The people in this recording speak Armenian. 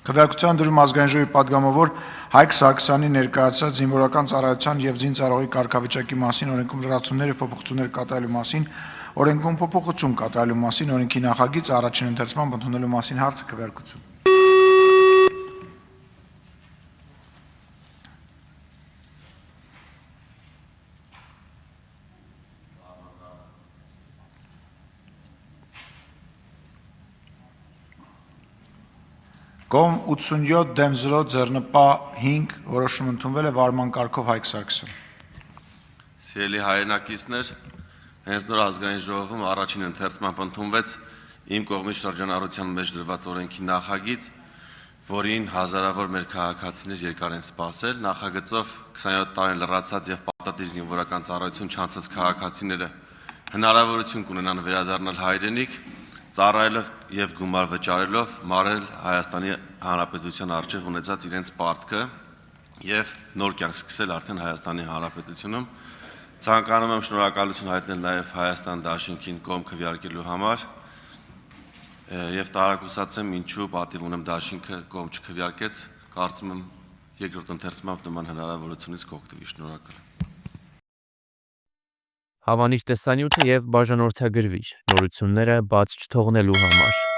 Քվեարկության դրում ազգային ժողովի պատգամավոր Հայկ Սարգսյանի ներկայացած զինվորական ծառայության եւ զինծառայողի կարգավիճակի մասին օրենքում լրացումներ եւ փոփոխություններ կատարելու մասին, օրենքում փոփոխություն կատարելու մասին, օրենքի նախագիծ առաջին ընթերցման ընդունելու մասին հարցը քվեարկություն։ Կողմ 87 դեմ 0 ձեռնպահ 5 որոշում ընդունվել է վարման կարգով Հայկ Սարգսյան։ Սիրելի հայրենակիցներ, հենց նոր ազգային ժողովում առաջին ընթերցմամբ ընդունվեց իմ կողմից շրջանառության մեջ դրված օրենքի նախագիծ, որին հազարավոր մեր քաղաքացիներ երկար են սպասել, նախագծով 27 տարին լրացած եւ պարտադիր զինվորական ծառայություն չանցած քաղաքացիները հնարավորություն կունենան վերադառնալ հայրենիք, ծառայելով եւ գումար վճարելով մարել Հայաստանի Հանրապետության արժեվ ունեցած իրենց պարտքը եւ նոր կյանք սկսել արդեն Հայաստանի Հանրապետությունում։ Ցանկանում եմ շնորհակալություն հայտնել նաեւ Հայաստան Դաշինքին կողմ քվեարկելու համար եւ տարակուսացեմ ինչու պատիվ ունեմ Դաշինքը կողմ չքվեարկեց, կարծում եմ երկրորդ ընթերցմամբ նման հնարավորությունից կօգտվի։ Շնորհակալ եմ։ Հավանիչ տեսանյութը եւ բաժանորդագրվիչ նորությունները բաց չթողնելու համար